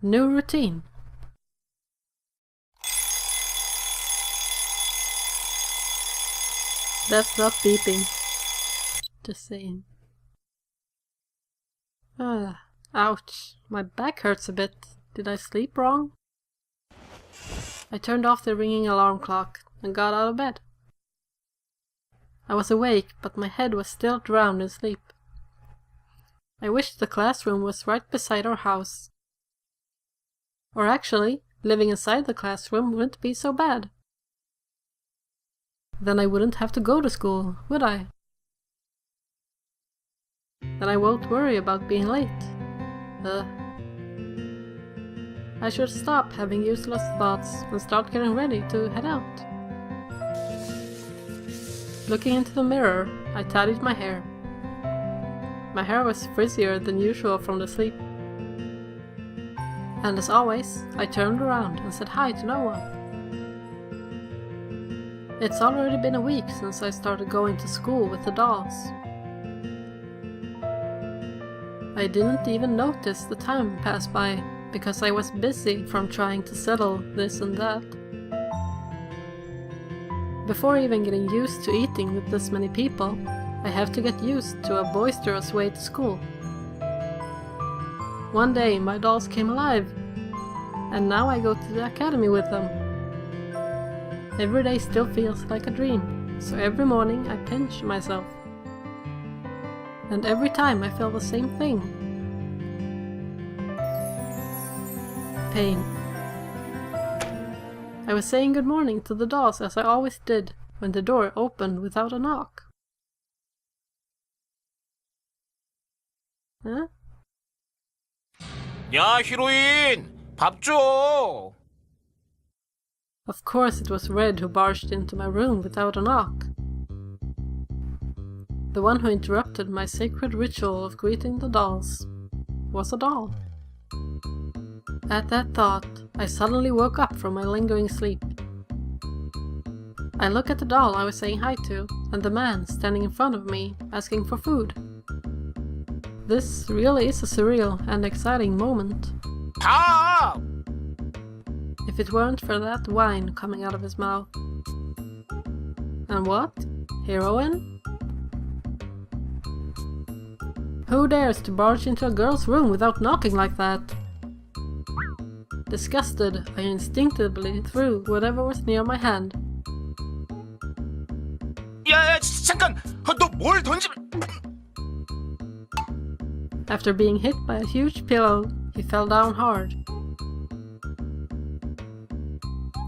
New routine. That's not beeping. Just saying. Ouch. My back hurts a bit. Did I sleep wrong? I turned off the ringing alarm clock and got out of bed. I was awake, but my head was still drowned in sleep. I wished the classroom was right beside our house. Or actually, living inside the classroom wouldn't be so bad. Then I wouldn't have to go to school, would I? Then I won't worry about being late. I should stop having useless thoughts and start getting ready to head out. Looking into the mirror, I tidied my hair. My hair was frizzier than usual from the sleep. And as always, I turned around and said hi to no one. It's already been a week since I started going to school with the dolls. I didn't even notice the time pass by because I was busy from trying to settle this and that. Before even getting used to eating with this many people, I have to get used to a boisterous way to school. One day my dolls came alive, and now I go to the academy with them. Every day still feels like a dream, so every morning I pinch myself. And every time I feel the same thing. Pain. I was saying good morning to the dolls as I always did when the door opened without a knock. Huh? 야, 히로인! 밥 줘! Of course it was Red who barged into my room without a knock. The one who interrupted my sacred ritual of greeting the dolls was a doll. At that thought, I suddenly woke up from my lingering sleep. I look at the doll I was saying hi to, and the man standing in front of me, asking for food. This really is a surreal and exciting moment. 밥! If it weren't for that wine coming out of his mouth. And what? Heroin? Who dares to barge into a girl's room without knocking like that? Disgusted, I instinctively threw whatever was near my hand. 야, 잠깐! 너 뭘 던지면... After being hit by a huge pillow, he fell down hard.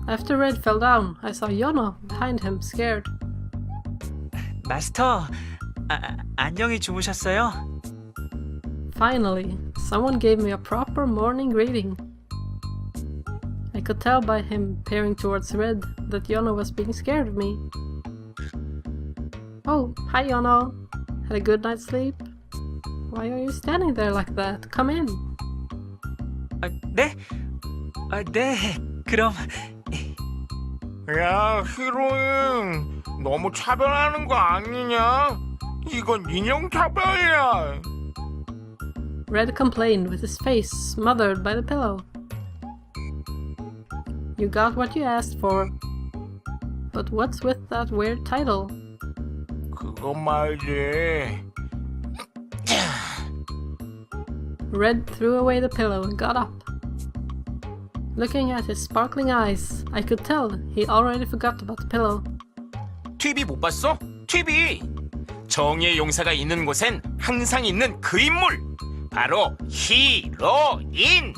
After Red fell down, I saw Yono behind him, scared. 마스터, 안녕히 주무셨어요? Finally, someone gave me a proper morning greeting. I could tell by him peering towards Red that Yono was being scared of me. Oh, hi Yono. Had a good night's sleep? Why are you standing there like that? Come in. 네? 네, 그럼... 야, 히로인! 너무 차별하는 거 아니냐? 이건 인형 차별이야! Red complained with his face smothered by the pillow. You got what you asked for. But what's with that weird title? 그거 말지... Red threw away the pillow and got up. Looking at his sparkling eyes, I could tell he already forgot about the pillow. TV 못 봤어? TV! 정의의 용사가 있는 곳엔 항상 있는 그 인물! 바로 히로인!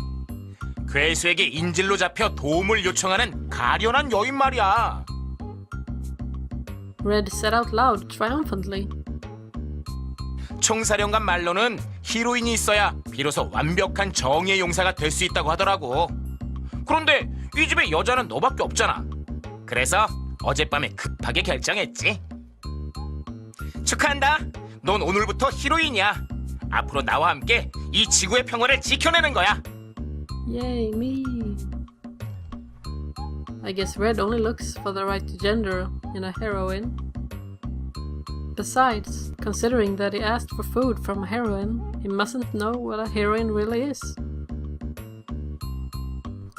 괴수에게 인질로 잡혀 도움을 요청하는 가련한 여인 말이야. Red said out loud triumphantly. 총사령관 말로는 히로인이 있어야 비로소 완벽한 정의의 용사가 될 수 있다고 하더라고. 그런데 이 집에 여자는 너밖에 없잖아. 그래서 어젯밤에 급하게 결정했지. 축하한다. 넌 오늘부터 히로인이야. 앞으로 나와 함께 이 지구의 평화를 지켜내는 거야. Yay, me. I guess Red only looks for the right gender in a heroine. Besides, considering that he asked for food from a heroine, he mustn't know what a heroine really is.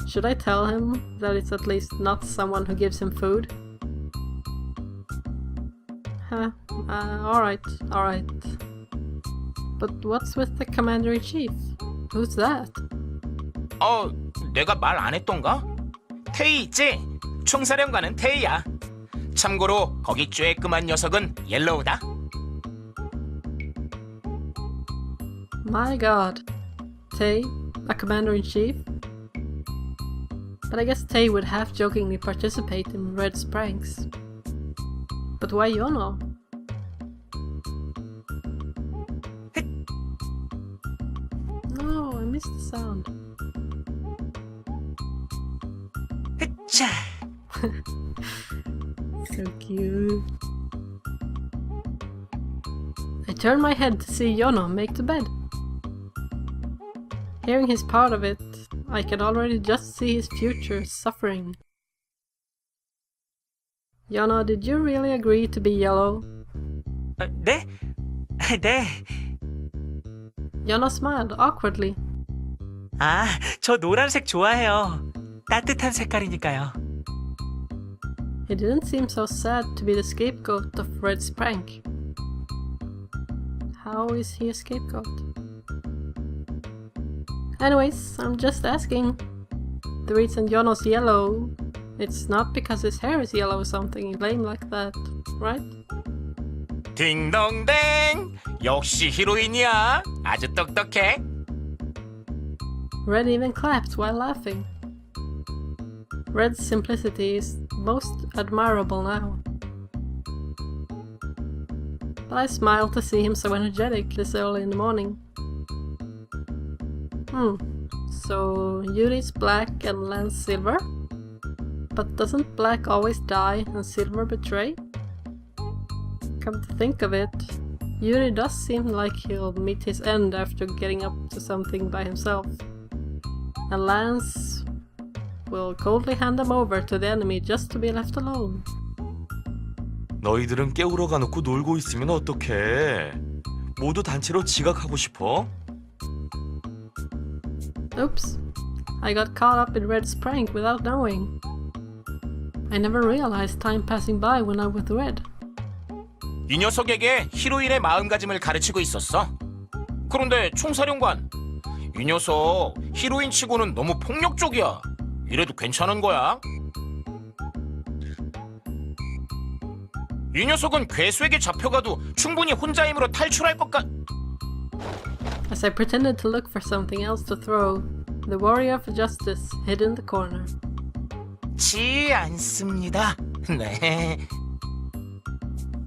Should I tell him that it's at least not someone who gives him food? Alright. But what's with the Commander-in-Chief? Who's that? 내가 말 안 했던가? 테이 있지? 총사령관은 테이야. 참고로 거기 쬐끔한 녀석은 옐로우다. My god. Tay, a Commander-in-Chief? But I guess Tay would half-jokingly participate in Red's pranks. But why Yono? No, I missed the sound. 자, So cute. I turn my head to see Yono make the bed. Hearing his part of it, I can already just see his future suffering. Yono, did you really agree to be yellow? 네? 네. Yono smiled awkwardly. 아, 저 노란색 좋아해요. 따뜻한 색깔이니까요. He didn't seem so sad to be the scapegoat of Red's prank. How is he a scapegoat? Anyways, I'm just asking. The reason Yono's yellow, it's not because his hair is yellow or something lame like that, right? 딩동댕! 역시 히로인이야. 아주 똑똑해. Red even clapped while laughing. Red's simplicity is most admirable now. But I smiled to see him so energetic this early in the morning. So Yuri's black and Lan's silver? But doesn't black always die and silver betray? Come to think of it, Yuri does seem like he'll meet his end after getting up to something by himself. And Lance will coldly hand him over to the enemy just to be left alone. 너희들은 깨우러 가놓고 놀고 있으면 어떡해? 모두 단체로 지각하고 싶어? Oops, I got caught up in Red's prank without knowing. I never realized time passing by when I'm with Red. 이 녀석에게 히로인의 마음가짐을 가르치고 있었어. 그런데 총사령관, 이 녀석 히로인 치고는 너무 폭력적이야. 이래도 괜찮은 거야? 이 녀석은 괴수에게 잡혀가도 충분히 혼자 힘으로 탈출할 것 같... As I pretended to look for something else to throw, the warrior of justice hid in the corner. 지 않습니다. 네.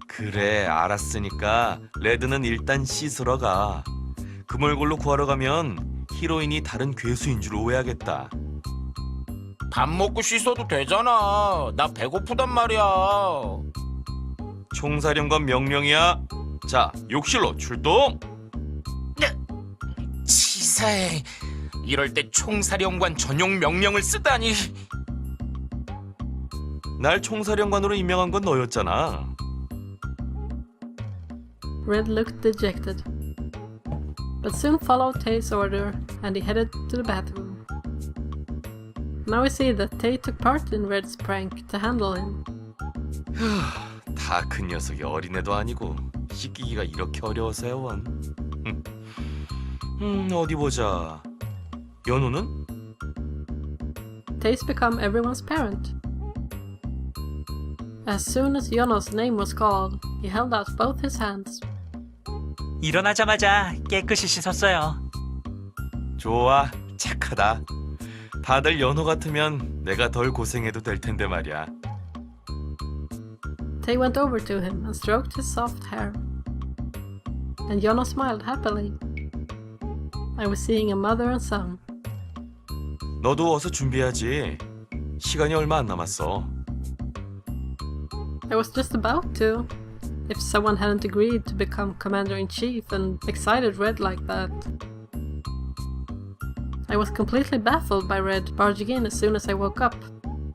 그래, 알았으니까 레드는 일단 씻으러 가. 그물골로 구하러 가면 히로인이 다른 괴수인 줄 오해하겠다. 밥 먹고 씻어도 되잖아. 나 배고프단 말이야. 총사령관 명령이야. 자, 욕실로 출동! 치사해. 이럴 때 총사령관 전용 명령을 쓰다니. 날 총사령관으로 임명한 건 너였잖아. Red looked dejected, but soon followed Tay's order and he headed to the bathroom. Now we see that Tay took part in Red's prank to handle him. 다 큰 녀석이 어린애도 아니고 씻기기가 이렇게 어려워서요, 원. 어디 보자. 연우는? Tay's become everyone's parent. As soon as Yono's name was called, he held out both his hands. 일어나자마자 깨끗이 씻었어요. 좋아, 착하다. 다들 연호 같으면 내가 덜 고생해도 될 텐데 말이야. Tay went over to him and stroked his soft hair. And Yono smiled happily. I was seeing a mother and son. 너도 어서 준비해야지. 시간이 얼마 안 남았어. I was just about to, if someone hadn't agreed to become Commander-in-Chief and excited Red like that. I was completely baffled by Red barging in as soon as I woke up,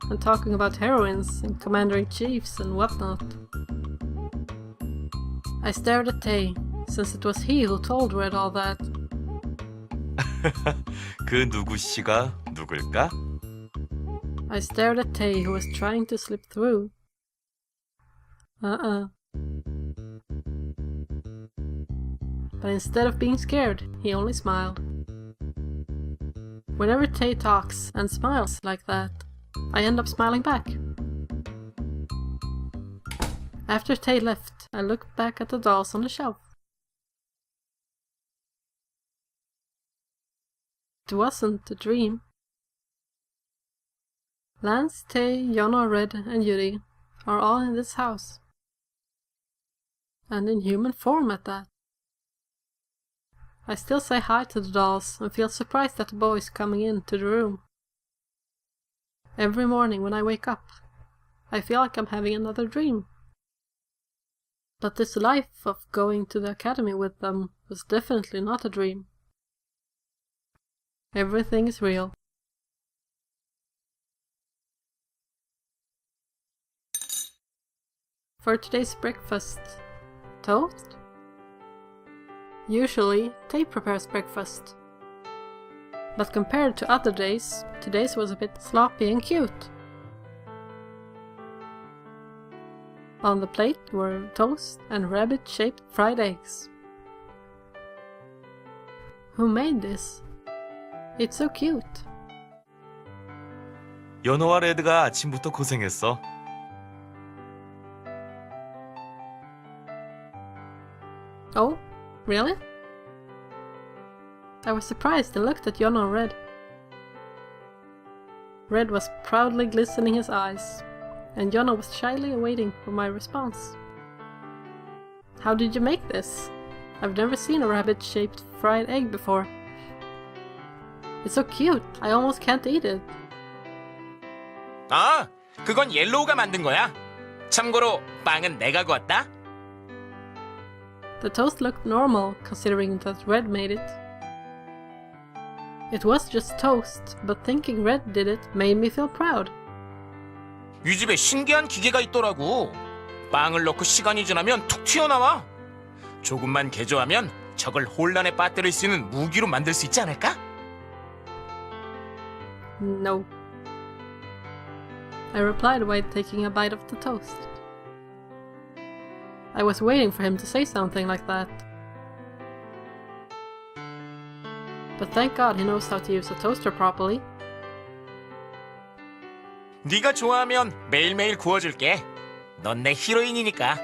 and talking about heroines and Commander-in-Chiefs and whatnot. I stared at Tay, since it was he who told Red all that. 그 누구 씨가 누굴까? I stared at Tay, who was trying to slip through. But instead of being scared, he only smiled. Whenever Tay talks and smiles like that, I end up smiling back. After Tay left, I looked back at the dolls on the shelf. It wasn't a dream. Lance, Tay, Jonna, Red, and Yuri are all in this house. And in human form at that. I still say hi to the dolls and feel surprised at the boys coming into the room. Every morning when I wake up, I feel like I'm having another dream. But this life of going to the academy with them was definitely not a dream. Everything is real. For today's breakfast, toast? Usually, Tay prepares breakfast. But compared to other days, today's was a bit sloppy and cute. On the plate were toast and rabbit-shaped fried eggs. Who made this? It's so cute. 연어와 레드가 아침부터 고생했어. Oh, really? I was surprised and looked at Jonna and Red. Red was proudly glistening his eyes, and Jonna was shyly waiting for my response. How did you make this? I've never seen a rabbit-shaped fried egg before. It's so cute, I almost can't eat it. 아, 그건 옐로우가 만든 거야. 참고로 빵은 내가 구웠다. The toast looked normal, considering that Red made it. It was just toast, but thinking Red did it made me feel proud. 이 집에 신기한 기계가 있더라고. 빵을 넣고 시간이 지나면 툭 튀어나와. 조금만 개조하면 적을 혼란에 빠뜨릴 수 있는 무기로 만들 수 있지 않을까? No. I replied while taking a bite of the toast. I was waiting for him to say something like that. But thank God he knows how to use a toaster properly. 네가 좋아하면 매일매일 구워줄게. 넌 내 히로인이니까.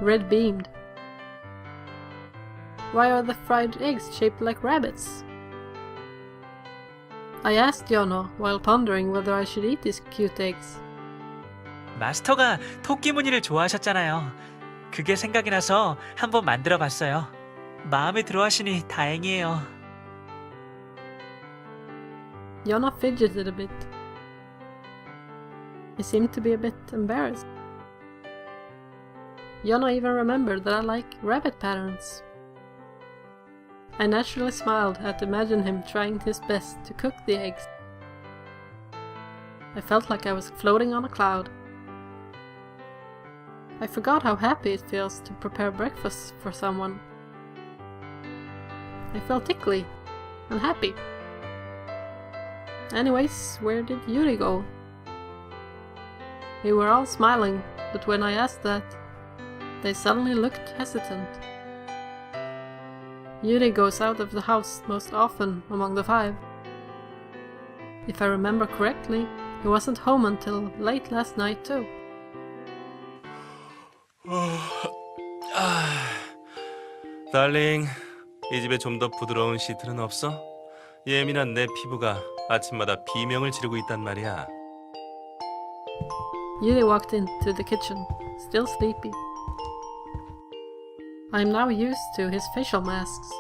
Red beamed. Why are the fried eggs shaped like rabbits? I asked Jonna while pondering whether I should eat these cute eggs. 마스터가 토끼 무늬를 좋아하셨잖아요. 그게 생각이 나서 한번 만들어 봤어요. 마음에 들어 하시니 다행이에요. Jonna fidgeted a bit. He seemed to be a bit embarrassed. Jonna even remembered that I like rabbit patterns. I naturally smiled at imagining him trying his best to cook the eggs. I felt like I was floating on a cloud. I forgot how happy it feels to prepare breakfast for someone. I felt tickly and happy. Anyways, where did Yuri go? We were all smiling, but when I asked that, they suddenly looked hesitant. Yuri goes out of the house most often among the five. If I remember correctly, he wasn't home until late last night too. 달링, 이 집에 좀 더 부드러운 시트는 없어? 예민한 내 피부가 아침마다 비명을 지르고 있단 말이야. Yuri walked into the kitchen, still sleepy. I am now used to his facial masks.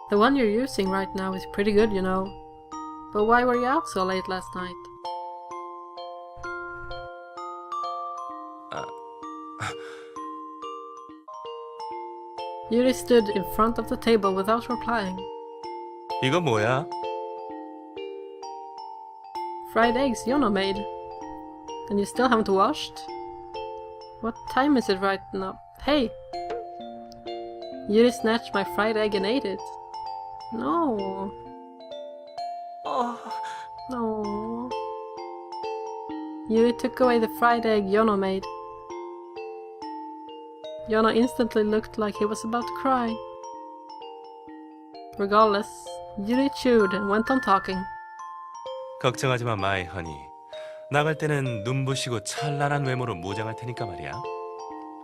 The one you're using right now is pretty good, you know. But why were you out so late last night? Yuri stood in front of the table without replying. 이거 뭐야? Fried eggs Jonna made. And you still haven't washed? What time is it right now? Hey! Yuri snatched my fried egg and ate it. No. No. Yuri took away the fried egg Yono made. Yono instantly looked like he was about to cry. Regardless, Yuri chewed and went on talking. 걱정하지 마, 마이 허니. 나갈 때는 눈부시고 찬란한 외모로 무장할 테니까 말이야.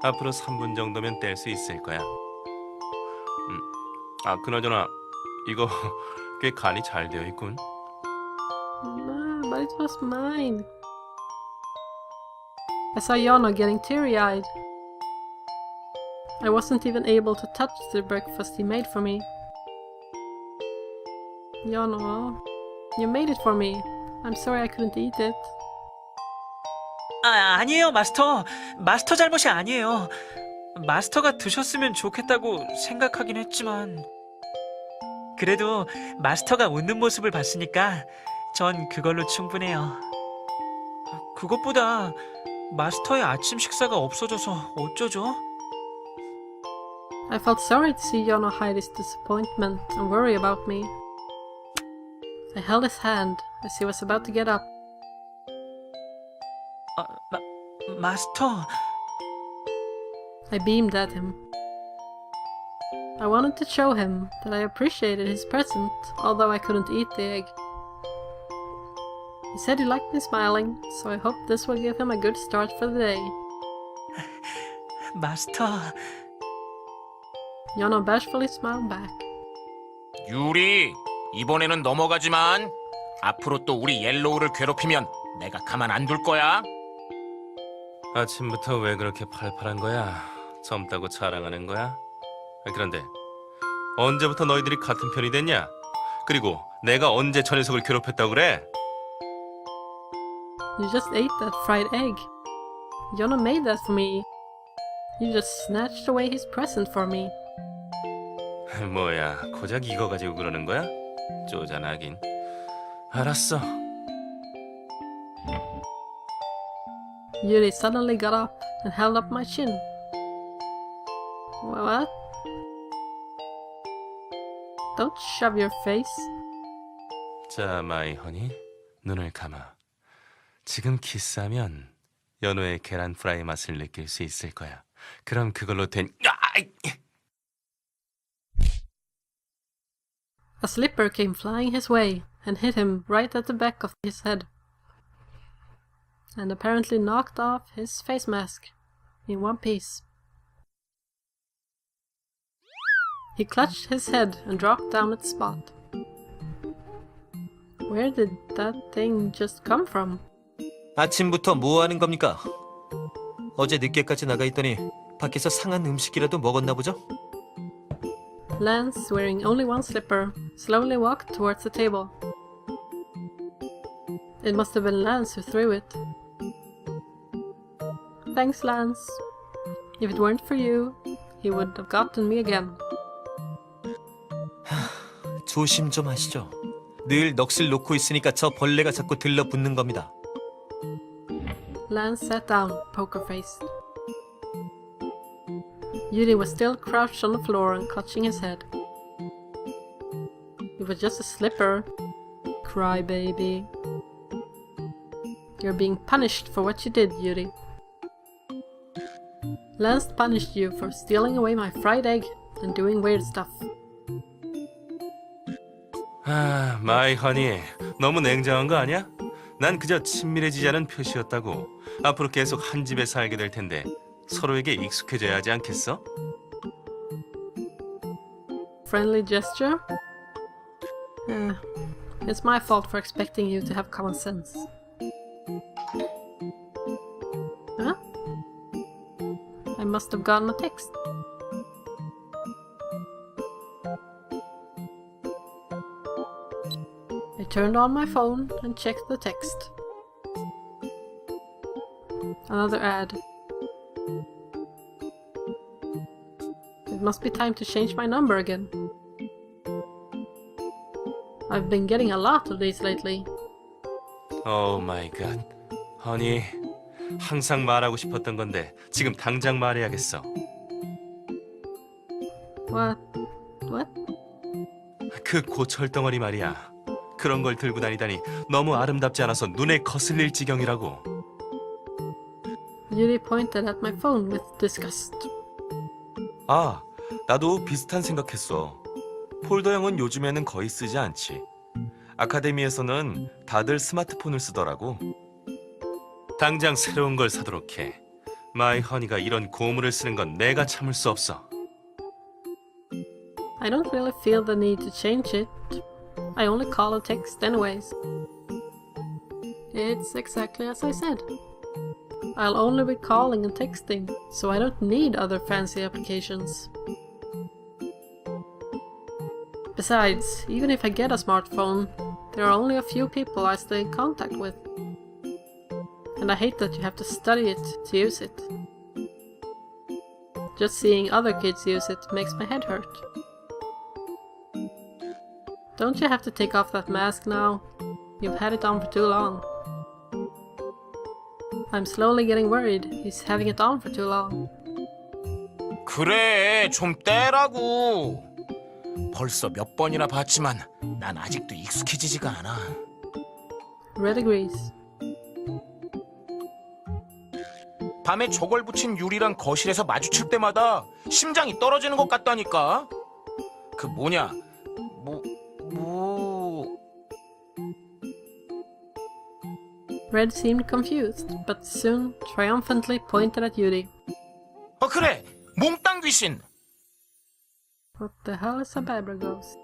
앞으로 3분 정도면 뗄 수 있을 거야. 그나저나 이거 꽤 간이 잘 되어 있군. But it was mine. I saw Yono getting teary-eyed. I wasn't even able to touch the breakfast he made for me. Yono, you made it for me. I'm sorry I couldn't eat it. 아니에요, 마스터. 마스터 잘못이 아니에요. 마스터가 드셨으면 좋겠다고 생각하긴 했지만 그래도 마스터가 웃는 모습을 봤으니까 전 그걸로 충분해요. 그것보다 마스터의 아침 식사가 없어져서 어쩌죠? I felt sorry to see Yono hide his disappointment and worry about me. I held his hand as he was about to get up. 마스터... I beamed at him. I wanted to show him that I appreciated his present, although I couldn't eat the egg. He said he liked me smiling, so I hoped this will give him a good start for the day. 마스터... Yono bashfully smiled back. 유리, 이번에는 넘어가지만 앞으로 또 우리 옐로우를 괴롭히면 내가 가만 안 둘 거야. 아침부터 왜 그렇게 팔팔한 거야? 젊다고 자랑하는 거야? 그런데 언제부터 너희들이 같은 편이 됐냐? 그리고 내가 언제 저 녀석을 괴롭혔다고 그래? You just ate that fried egg. Yono made that for me. You just snatched away his present for me. 뭐야, 고작 이거 가지고 그러는 거야? 쪼잔하긴. 알았어. Yuri suddenly got up and held up my chin. What? Don't shove your face. 자, 마이 허니, 눈을 감아. 지금 키스하면 연어의 계란 프라이 맛을 느낄 수 있을 거야. 그럼 그걸로 된... A slipper came flying his way and hit him right at the back of his head, and apparently knocked off his face mask in one piece. He clutched his head and dropped down at the spot. Where did that thing just come from? 아침부터 뭐 하는 겁니까? 어제 늦게까지 나가 있더니 밖에서 상한 음식이라도 먹었나 보죠? Lance, wearing only one slipper, slowly walked towards the table. It must have been Lance who threw it. Thanks, Lance. If it weren't for you, he would have gotten me again. 조심 좀 하시죠. 늘 넋을 놓고 있으니까 저 벌레가 자꾸 들러붙는 겁니다. Lance sat down, poker-faced. Yuri was still crouched on the floor and clutching his head. It was just a slipper. Crybaby. You're being punished for what you did, Yuri. Lance punished you for stealing away my fried egg and doing weird stuff. 마이 허니, 너무 냉정한 거 아니야? 난 그저 친밀해지자는 표시였다고. 앞으로 계속 한 집에 살게 될 텐데 서로에게 익숙해져야 하지 않겠어? Friendly gesture? It's my fault for expecting you to have common sense. Huh? I must have gotten a text. I turned on my phone and checked the text. Another ad. It must be time to change my number again. I've been getting a lot of these lately. 오 마이 갓. 허니, 항상 말하고 싶었던 건데 지금 당장 말해야겠어. What? What? 그 고철덩어리 말이야. 그 그런 걸 들고 다니다니 너무 아름답지 않아서 눈에 거슬릴 지경이라고. Yuri pointed at my phone with disgust. 아, 나도 비슷한 생각했어. 폴더형은 요즘에는 거의 쓰지 않지. 아카데미에서는 다들 스마트폰을 쓰더라고. 당장 새로운 걸 사도록 해. 마이 허니가 이런 고물을 쓰는 건 내가 참을 수 없어. I don't really feel the need to change it. I only call or text anyways. It's exactly as I said. I'll only be calling and texting, so I don't need other fancy applications. Besides, even if I get a smartphone, there are only a few people I stay in contact with. And I hate that you have to study it to use it. Just seeing other kids use it makes my head hurt. Don't you have to take off that mask now? You've had it on for too long. I'm slowly getting worried he's having it on for too long. 그래, 좀 떼라고. 벌써 몇 번이나 봤지만 난 아직도 익숙해지지가 않아. Red agrees. 밤에 저걸 붙인 유리랑 거실에서 마주칠 때마다 심장이 떨어지는 것 같다니까. 그 뭐냐, Red seemed confused, but soon triumphantly pointed at Yuri. 그래, 몽땅 귀신. What the hell is a Babra ghost?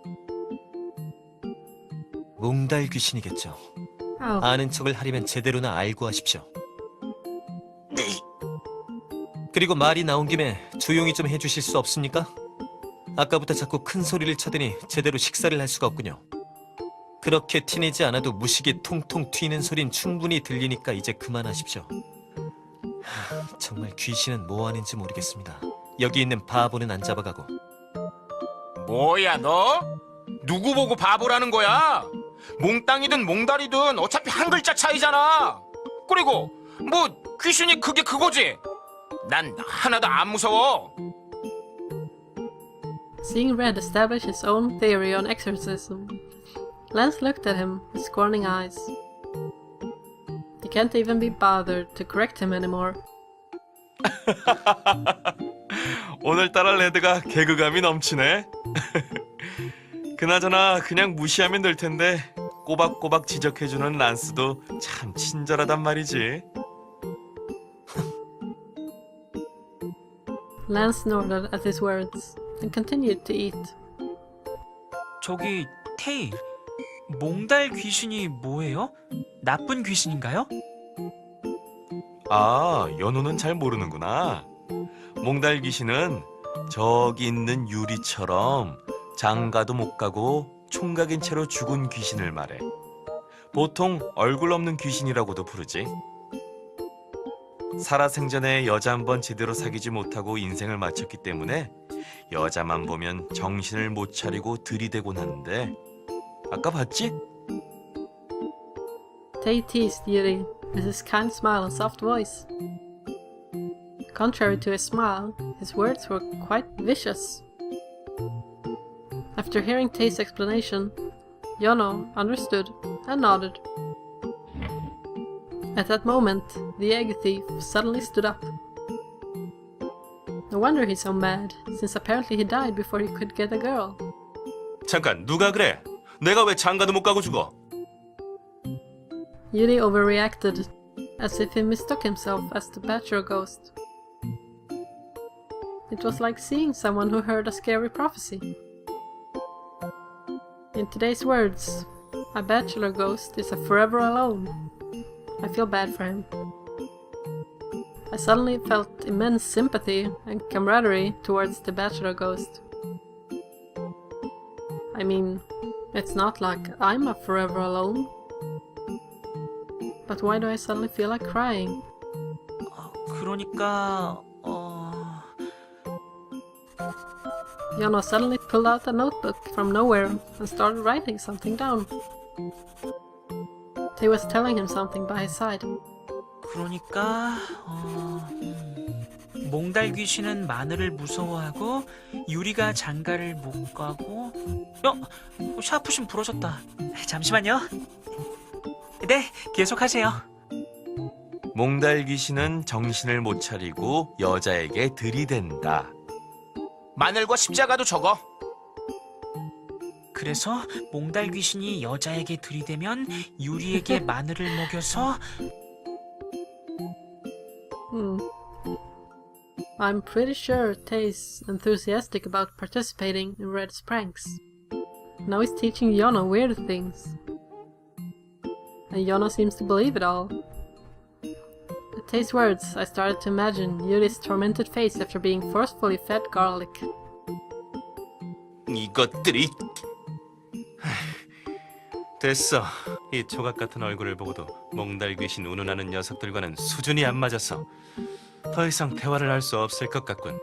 몽달 귀신이겠죠. Oh, 아는 척을 하려면 제대로나 알고 하십시오. 그리고 말이 나온 김에 조용히 좀 해주실 수 없습니까? 아까부터 자꾸 큰 소리를 쳐대니 제대로 식사를 할 수가 없군요. 그렇게 티내지 않아도 무식이 통통 튀는 소린 충분히 들리니까 이제 그만하십시오. 정말 귀신은 뭐 하는지 모르겠습니다. 여기 있는 바보는 안 잡아가고. 뭐야 너? 누구 보고 바보라는 거야? 몽땅이든 몽달이든 어차피 한 글자 차이잖아. 그리고 뭐 귀신이 그게 그거지. 난 하나도 안 무서워. seeing Red establish his own theory on exorcism, Lance looked at him with scorning eyes. He can't even be bothered to correct him anymore. 오늘따라 레드가 개그감이 넘치네. 그나저나 그냥 무시하면 될 텐데 꼬박꼬박 지적해주는 란스도 참 친절하단 말이지. Lance nodded at his words and continued to eat. 저기 테이, 몽달 귀신이 뭐예요? 나쁜 귀신인가요? 아, 연호는 잘 모르는구나. 몽달 귀신은 저기 있는 유리처럼 장가도 못 가고 총각인 채로 죽은 귀신을 말해. 보통 얼굴 없는 귀신이라고도 부르지. 살아생전에 여자 한 번 제대로 사귀지 못하고 인생을 마쳤기 때문에 여자만 보면 정신을 못 차리고 들이대곤 하는데 아까 봤지? Tay teased Yuri with his kind smile and soft voice. Contrary to his smile, his words were quite vicious. After hearing Tay's explanation, Yono understood and nodded. At that moment, the egg thief suddenly stood up. No wonder he's so mad, since apparently he died before he could get a girl. 잠깐, 누가 그래? 내가 왜 장가도 못 가고 죽어? Yuri overreacted, as if he mistook himself as the bachelor ghost. It was like seeing someone who heard a scary prophecy. In today's words, a bachelor ghost is forever alone. I feel bad for him. I suddenly felt immense sympathy and camaraderie towards the bachelor ghost. I mean, it's not like I'm forever alone. But why do I suddenly feel like crying? 그러니까 Yono suddenly pulled out a notebook from nowhere and started writing something down. Tay was telling him something by his side. 그러니까 몽달 귀신은 마늘을 무서워하고 유리가 장가를 못 가고 샤프심 부러졌다. 잠시만요. 네, 계속하세요. 몽달 귀신은 정신을 못 차리고 여자에게 들이댄다. 마늘과 십자가도 적어. 그래서 몽달 귀신이 여자에게 들이대면 유리에게 마늘을 먹여서 I'm pretty sure Tae's enthusiastic about participating in Red's pranks. Now he's teaching Yona weird things. And Yona seems to believe it all. At Tae's words, I started to imagine Yuri's tormented face after being forcefully fed garlic. 이것들이... 됐어. 이 조각 같은 얼굴을 보고도 몽달 귀신 운운하는 녀석들과는 수준이 안 맞아서 더 이상 대화를 할 수 없을 것 같군.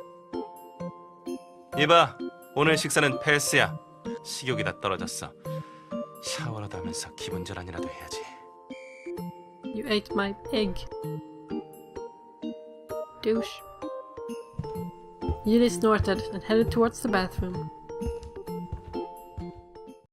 이봐, 오늘 식사는 패스야. 식욕이 다 떨어졌어. 샤워라도 하면서 기분 전환이라도 해야지. You ate my egg. Douche. Yuri snorted and headed towards the bathroom.